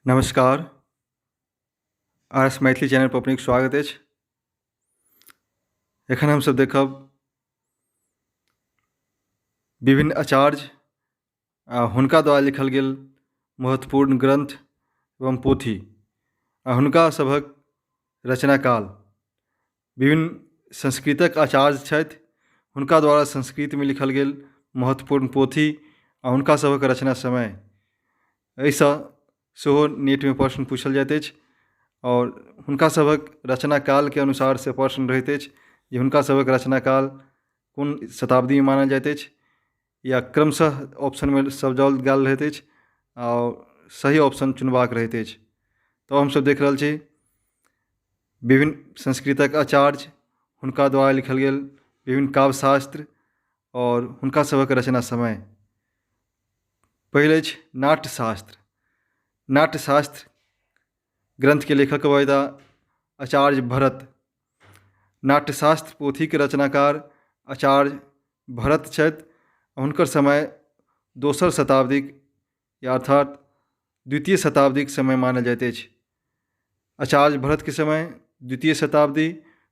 नमस्कार। R S Maithili channel पर अपनेक स्वागत अछि। एखन हमसब देखब विभिन्न आचार्य हुनका द्वारा लिखल गेल महत्वपूर्ण ग्रंथ एवं पोथी आ हुनका सभक रचनाकाल। विभिन्न संस्कृतक आचार्य छथि, हुनका द्वारा संस्कृत में लिखल गेल महत्वपूर्ण पोथी आ हुनका सभक रचना समय। एहिसँ सेहो नेट में प्रश्न पूछल जाइत अछि और हुनका सभक रचना काल के अनुसार से प्रश्न रहैत अछि जे हुनका सभक रचना काल कोन शताब्दी में मानल जाइत अछि या क्रमशः ऑप्शन में सजाओल गेल रहैत अछि और सही ऑप्शन चुनबाक रहैत अछि। तो हमसब देख रहल छी विभिन्न संस्कृतक आचार्य हुनका द्वारा लिखल गेल विभिन्न काव्यशास्त्र और हुनका सभक रचना समय। पहिल अछि नाट्यशास्त्र। नाट्यशास्त्र ग्रंथ के लेखक वैदा आचार्य भरत। नाट्यशास्त्र पोथी के रचनाकार आचार्य भरत छथि। हुनकर समय दोसर शताब्दीक या अर्थात द्वितीय शताब्दीक समय मानल जाइत अछि। आचार्य भरत के समय द्वितीय शताब्दी।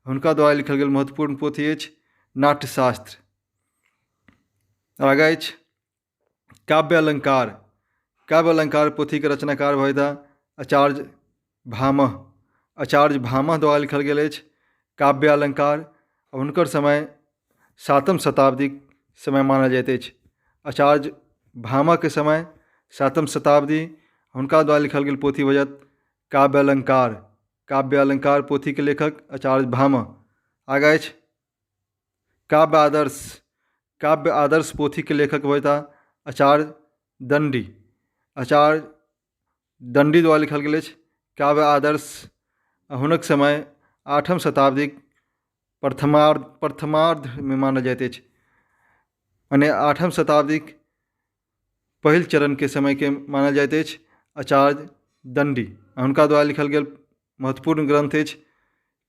हुनका द्वारा लिखल गेल महत्वपूर्ण पोथी अछि नाट्यशास्त्र। आगाँ अछि काव्य अलंकार। काव्य अलंकार पोथी के रचनाकार वैदा आचार्य भामह। आचार्य भामह द्वारा लिखल गेल अछि काव्य अलंकार। हुनकर समय सातम शताब्दीक समय मानल जाइत अछि। आचार्य भामह के समय सातम शताब्दी। हुनका द्वारा लिखल गेल पोथी वजत काव्य अलंकार। काव्य अलंकार पोथी के लेखक आचार्य भामह। आगाँ अछि काव्य आदर्श। काव्य आदर्श पोथी के लेखक वैदा आचार्य दंडी। आचार्य दंडी द्वारा लिखल गेल अछि काव्य आदर्श। हुनक समय आठम शताब्दीक प्रथमार्ध में मानल जाइत अछि। मने आठम शताब्दीक पहिल चरण के समय के मानल जाइत अछि आचार्य दंडी। हुनका द्वारा लिखल गेल महत्वपूर्ण ग्रंथ अछि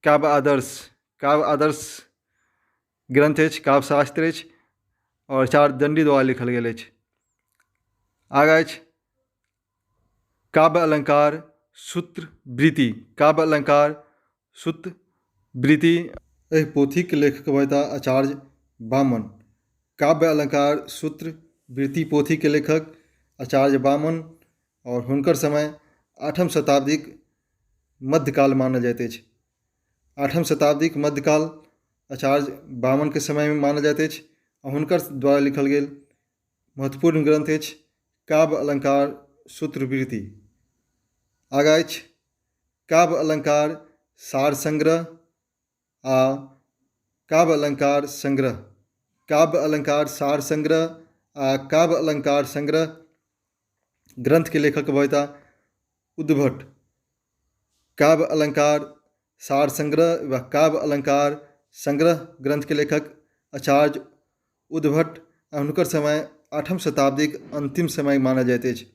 काव्य आदर्श। काव्य आदर्श ग्रंथ अछि, काव्यशास्त्र अछि और आचार्य दंडी द्वारा लिखल गेल अछि। आगाँ अछि काव्य अलंकार सूत्र वृत्ति। काव्य अलंकार सूत्र वृत्ति एहि पोथी के लेखक वैदा आचार्य वामन। काव्य अलंकार सूत्र वृत्ति पोथी के लेखक आचार्य वामन और हुनकर समय आठम शताब्दीक मध्यकाल मानल जाइत अछि। आठम शताब्दीक मध्यकाल आचार्य वामन के समय में मानल जाइत अछि और हुनकर द्वारा लिखल गेल महत्वपूर्ण ग्रंथ अछि काव्य अलंकार सूत्र वृत्ति। आगाँ अछि काव्य अलंकार सार संग्रह आ काव्य अलंकार संग्रह। काव्य अलंकार सार संग्रह आ काव्य अलंकार संग्रह ग्रंथ के लेखक वैदा उद्भट। काव्य अलंकार सार संग्रह व काव्य अलंकार संग्रह ग्रंथ के लेखक आचार्य उद्भट। हुनकर समय आठम शताब्दीक अंतिम समय मानल जाइत अछि।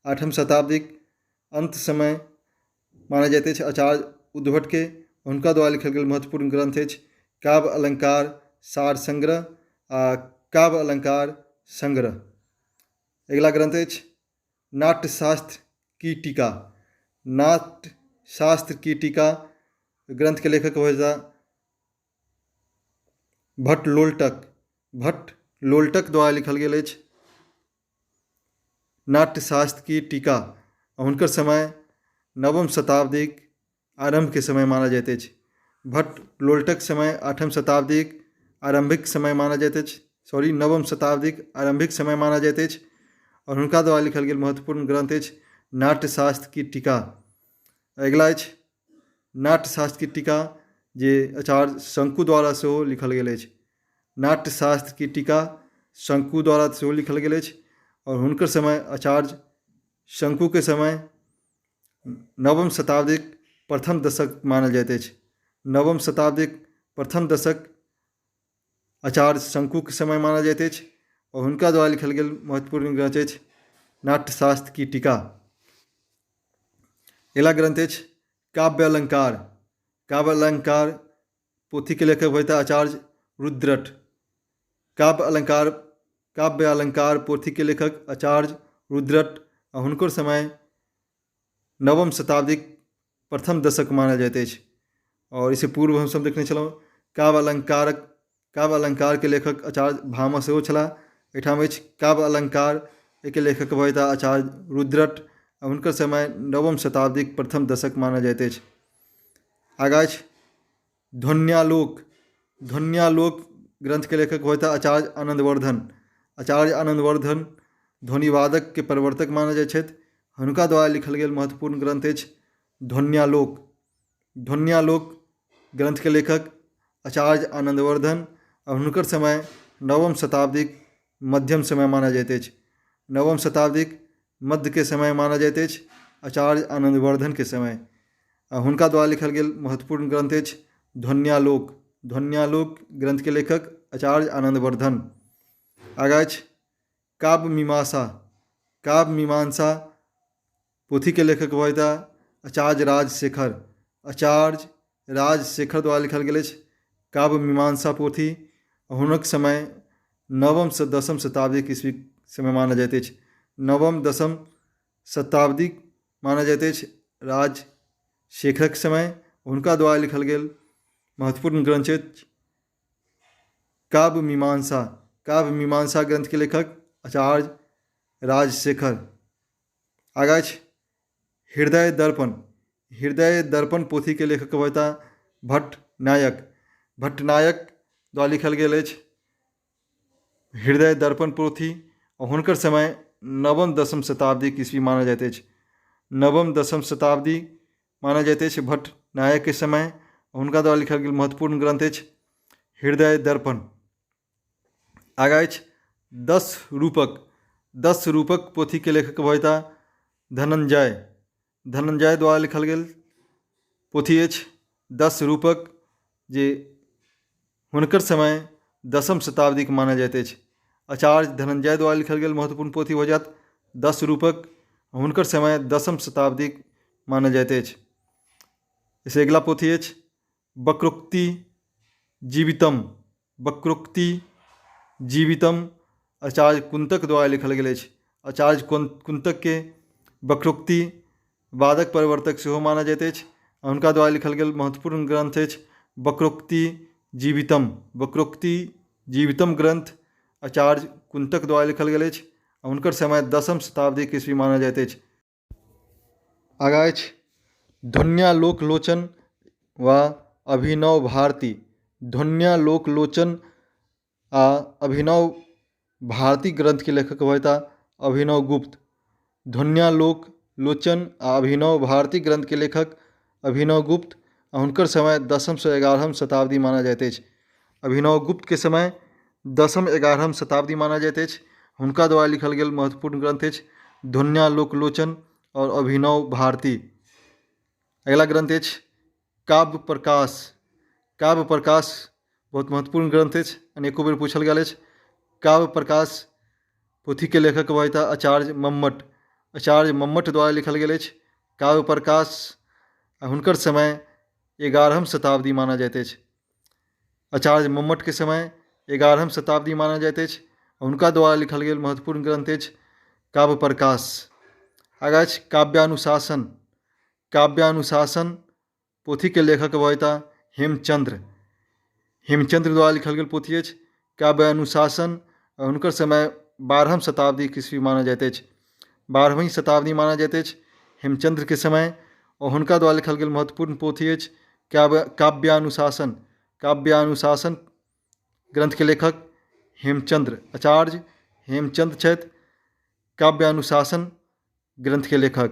आठम शताब्दीक अंत समय मानल जाइत अछि आचार्य उद्भट के। हुनका द्वारा लिखल गेल महत्वपूर्ण ग्रंथ अछि काव्य अलंकार सार संग्रह आ काव्य अलंकार संग्रह। अगला ग्रंथ अछि नाट्यशास्त्र की टीका। नाट्यशास्त्र की टीका ग्रंथ के लेखक वैदा भट्ट लोलटक। भट्ट लोलटक द्वारा लिखल गेल अछि नाट्यशास्त्र की टीका। हुनकर समय नवम शताब्दीक आरंभ के समय मानल जाइत अछि। भट्ट लोलटक समय आठम शताब्दीक आरंभिक समय मानल जाइत अछि। नवम शताब्दीक आरंभिक समय मानल जाइत अछि और हुनका द्वारा लिखल गेल महत्वपूर्ण ग्रंथ अछि नाट्यशास्त्र की टीका। अगला अछि नाट्यशास्त्र की टीका जे आचार्य शंकु द्वारा सेहो लिखल गेल अछि। नाट्यशास्त्र की टीका शंकु द्वारा सेहो लिखल गेल अछि और हुनकर समय आचार्य शंकु के समय नवम शताब्दीक प्रथम दशक मानल जाइत अछि। नवम शताब्दीक प्रथम दशक आचार्य शंकु के समय मानल जाइत अछि और हुनका द्वारा लिखल गेल महत्वपूर्ण ग्रंथ अछि नाट्यशास्त्र की टीका। अगला ग्रंथ अछि काव्य अलंकार। काव्य अलंकार पोथी के लेखक वैदा आचार्य रुद्रट। काव्य अलंकार पोथी के लेखक आचार्य रुद्रट और हुनकर समय नवम शताब्दीक प्रथम दशक मानल जाइत अछि। और इसे पूर्व हमसब देखने छलहुँ काव्य अलंकार के लेखक आचार्य भामा सेहो छलाह। एहिठाम अछि काव्य अलंकार, एहिके लेखक भऽ आचार्य रुद्रट, हुनकर समय नवम शताब्दीक प्रथम दशक मानल जाइत अछि। आगाँ अछि ध्वन्यालोक ग्रंथ के लेखक होता आचार्य आनंदवर्धन। आचार्य आनंदवर्धन ध्वनिवादक के प्रवर्तक मानल जाइत छथि। हुनका द्वारा लिखल गेल महत्वपूर्ण ग्रंथ अछि ध्वन्यालोक। ध्वन्यालोक ग्रंथ के लेखक आचार्य आनंदवर्धन और हुनकर समय नवम शताब्दीक मध्यम समय मानल जाइत अछि। नवम शताब्दीक मध्य के समय मानल जाइत अछि आचार्य आनंदवर्धन के समय। हुनका द्वारा लिखल गेल महत्वपूर्ण ग्रंथ अछि ध्वन्यालोक। ध्वन्यालोक ग्रंथ के लेखक आचार्य आनंदवर्धन। आगाँ अछि काव्य मीमांसा। काव्य मीमांसा पोथी के लेखक होता आचार्य राजशेखर। आचार्य राजशेखर द्वारा लिखल गेल अछि काव्य मीमांसा पोथी। हुनक समय नवम से दसम शताब्दी के ईस्वी समय मानल जाइत अछि। नवम दसम शताब्दी मानल जाइत अछि राजशेखरक समय। हुनका द्वारा लिखल गेल महत्वपूर्ण ग्रंथ अछि काव्य मीमांसा। काव्य मीमांसा ग्रंथ के लेखक आचार्य राजशेखर। आगाँ अछि हृदय दर्पण। हृदय दर्पण पोथी के लेखक होता भट्टनायक। भट्टनायक द्वारा लिखल गेल अछि हृदय दर्पण पोथी। और हुनकर समय नवम दसम शताब्दी के ईस्वी मानल जाइत अछि। नवम दसम शताब्दी मानल जाइत अछि भट्टनायक के समय। हुनका द्वारा लिखल गेल महत्वपूर्ण ग्रंथ अछि हृदय दर्पण। आगाँ अछि 10 रूपक। 10 रूपक पोथी के लेखक होता धनंजय। धनंजय द्वारा लिखल गेल पोथी अछि 10 रूपक, जे हुनकर समय दसम शताब्दी के मानल जाइत अछि। आचार्य धनंजय द्वारा लिखल गेल महत्वपूर्ण पोथी हो जात 10 रूपक। हुनकर समय दसम शताब्दी मानल जाइत अछि। इसे अगला पोथी अछि वक्रोक्ति जीवितम। वक्रोक्ति जीवितम आचार्य कुंतक द्वारा लिखल गेल अछि। आचार्य कुंतक के वक्रोक्ति वादक प्रवर्तक सेहो मानल जाइत अछि। हुनका द्वारा लिखल गेल महत्वपूर्ण ग्रंथ अछि वक्रोक्ति जीवितम। वक्रोक्ति जीवितम ग्रंथ आचार्य कुंतक द्वारा लिखल गेल अछि। हुनकर समय दसम शताब्दी के ईस्वी मानल जाइत अछि। आगाँ अछि ध्वन्यालोक लोचन वा अभिनव भारती। ध्वन्यालोक आ अभिनव भारती ग्रंथ के लेखक होता अभिनव गुप्त। ध्वन्यालोक लोचन आ अभिनव भारती ग्रंथ के लेखक अभिनव गुप्त। हुनकर समय दसम से 11वीं शताब्दी मानल जाइत अछि। अभिनव गुप्त के समय दसम 11वीं शताब्दी मानल जाइत अछि। हुनका द्वारा लिखल गेल महत्वपूर्ण ग्रंथ अछि ध्वन्यालोक लोचन और अभिनव भारती। अगला ग्रंथ अछि काव्य प्रकाश। काव्य प्रकाश बहुत महत्वपूर्ण ग्रंथ अछि, अनेको बेर पूछल गेल अछि। काव्य प्रकाश पोथी के लेखक होता आचार्य मम्मट। आचार्य मम्मट द्वारा लिखल गेल अछि काव्य प्रकाश। हुनकर समय 11वीं शताब्दी मानल जाइत अछि। आचार्य मम्मट के समय 11वीं शताब्दी मानल जाइत अछि। हुनका द्वारा लिखल गेल महत्वपूर्ण ग्रंथ अछि काव्य प्रकाश। आगाँ अछि काव्यानुशासन। काव्यानुशासन पोथी के लेखक होता हेमचंद्र। हेमचंद्र द्वारा लिखल गेल पोथी अछि काव्यानुशासन। हुनकर समय 12वीं शताब्दी के ईस्वी मानल जाइत अछि। 12वीं शताब्दी मानल जाइत अछि हेमचंद्र के समय। और हुनका द्वारा लिखल गेल महत्वपूर्ण पोथी अछि काव्यानुशासन। काव्यानुशासन ग्रंथ के लेखक हेमचंद्र, आचार्य हेमचंद्र छथि काव्यानुशासन ग्रंथ के लेखक।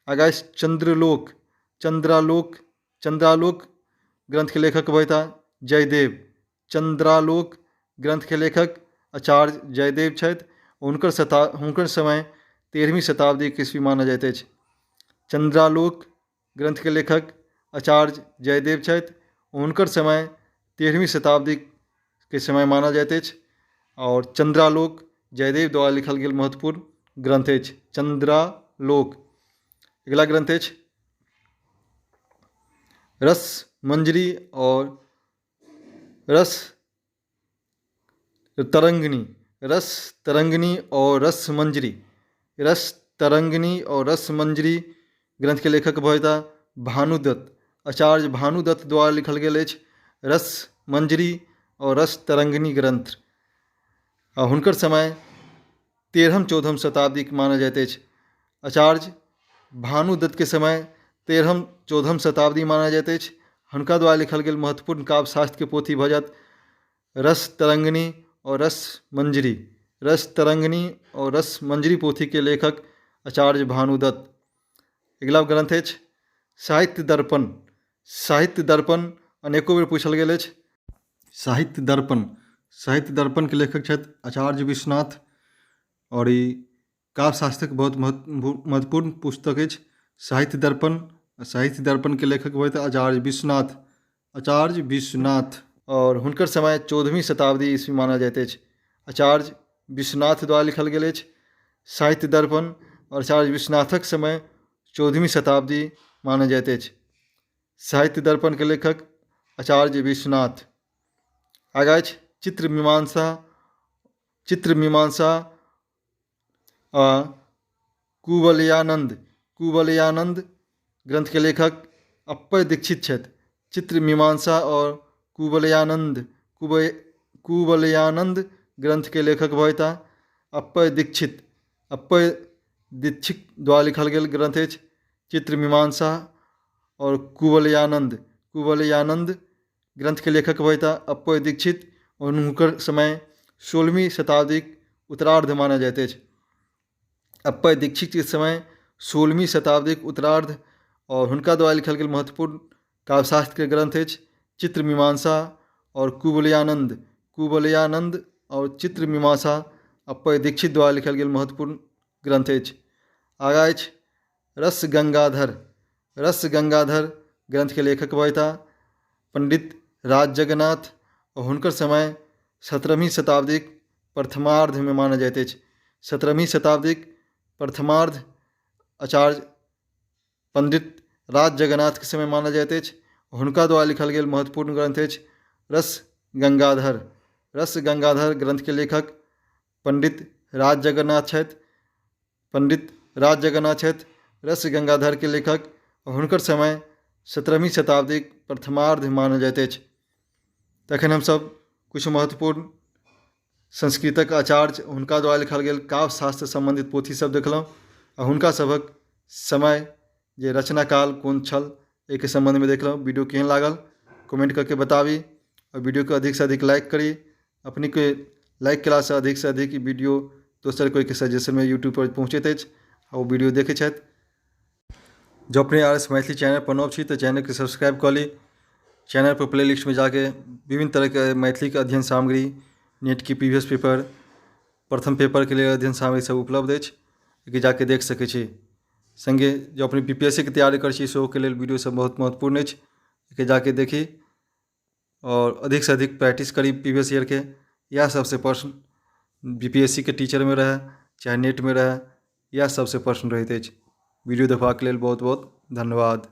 आगाँ चंद्रालोक। चंद्रालोक ग्रंथ के लेखक होता जयदेव। चंद्रालोक ग्रंथ के लेखक आचार्य जयदेव छथि। हुनकर समय 13वीं शताब्दी के ईस्वी मानल जाइत अछि। चंद्रालोक ग्रंथ के लेखक आचार्य जयदेव छथि। हुनकर समय 13वीं शताब्दी के समय मानल जाइत अछि। और चंद्रालोक जयदेव द्वारा लिखल गेल महत्वपूर्ण ग्रंथ अछि चंद्रालोक। अगला ग्रंथ अछि रस मंजरी और रस तरंगिणी। रस तरंगिणी और रस मंजरी। रस तरंगिणी और रस मंजरी ग्रंथ के लेखक भविता भानुदत्त, आचार्य भानुदत्त द्वारा लिखल गेल अछि रस मंजरी और रस तरंगिणी ग्रंथ। आ हुनकर समय 13वीं-14वीं शताब्दी मानल जाइत अछि। आचार्य भानुदत्त के समय 13वीं-14वीं शताब्दी मानल जाइत अछि। हुनका द्वारा लिखल गेल महत्वपूर्ण काव्य शास्त्र के पोथी भऽ जायत रस तरंगिणी और रस मंजरी। रस तरंगिणी और रस मंजरी पोथी के लेखक आचार्य भानुदत्त। अगिला ग्रंथ अछि साहित्य दर्पण। साहित्य दर्पण अनेको बेर पूछल गेल अछि। साहित्य दर्पण के लेखक छथि आचार्य विश्वनाथ और ई काव्य शास्त्रक बहुत महत्वपूर्ण पुस्तक अछि साहित्य दर्पण। साहित्य दर्पण के लेखक होइत आचार्य विश्वनाथ और हुनकर समय 14वीं शताब्दी ईस्वी मानल जाइत अछि। आचार्य विश्वनाथ द्वारा लिखल गेल अछि साहित्य दर्पण और आचार्य विश्वनाथक समय 14वीं शताब्दी मानल जाइत अछि। साहित्य दर्पण के लेखक आचार्य विश्वनाथ। आगा अछि चित्रमीमांसा आ कुवलयानंद ग्रंथ के लेखक अप्पय दीक्षित छथि। चित्रमीमांसा और कुवलयानंद ग्रंथ के लेखक भविता अप्पय दीक्षित द्वारा लिखल गेल ग्रंथ अछि चित्रमीमांसा और कुवलयानंद ग्रंथ के लेखक भविता अप्पय दीक्षित और हुनकर समय 16वीं शताब्दीक उत्तरार्ध मानल जाइत अछि। अप्पय दीक्षित के समय 16वीं शताब्दीक उत्तरार्ध और हुनका द्वारा लिखल गेल महत्वपूर्ण काव्यशास्त्र के ग्रंथ अछि चित्रमीमांसा और कुवलयानंद और चित्रमीमांसा अप्पय दीक्षित द्वारा लिखल गेल महत्वपूर्ण ग्रंथ अछि। आगा अछि रस गंगाधर ग्रंथ के लेखक भविता पंडित राज जगन्नाथ और हुनकर समय 17वीं शताब्दीक प्रथमार्ध में मानल जाइत अछि। 17वीं शताब्दीक प्रथमार्ध आचार्य पंडित राज जगन्नाथ के समय मानल जाइत अछि। हुनका द्वारा लिखल गेल महत्वपूर्ण ग्रंथ अछि रस गंगाधर ग्रंथ के लेखक पंडित राज जगन्नाथ छथि। रस गंगाधर के लेखक और हुनकर समय 17वीं शताब्दीक प्रथमार्ध मानल जाइत अछि। तखन हमसब कुछ महत्वपूर्ण संस्कृतक आचार्य हुनका द्वारा लिखल गेल काव्य शास्त्र संबंधित पोथी सब देखलहुँ आ हुनका सभक समय जे रचना काल कोन छल एहि संबंध में देखलहुँ। वीडियो केहन लागल कमेंट करके बताबी और वीडियो को अधिक से अधिक लाइक करी। अपनी के लाइक केला से अधिक वीडियो दोसर कोई के सजेशन में यूट्यूब पर पहुँचैत अछि और वो वीडियो देखै छथि। जो अपने RS मैथिली चैनल पर नव छी तो चैनल के सब्सक्राइब कर ली। चैनल पर प्ले लिस्ट में जाके विभिन्न तरह के मैथिली के अध्ययन सामग्री, नेट की प्रीवियस पेपर, प्रथम पेपर के लिए अध्ययन सामग्री सब उपलब्ध अछि, जाके देख सकै छी। संगे जो अपनी BPSC की तैयारी कर के लिए वीडियो सब बहुत महत्वपूर्ण अछि, जाके देखी और अधिक से अधिक प्रैक्टिस करी। प्रीवियस ईयर के यह सबसे प्रश्न BPSC के टीचर में रहे चाहे नेट में रहे, यह सबसे प्रश्न रहते अछि। वीडियो देखबाक लेल बहुत बहुत धन्यवाद।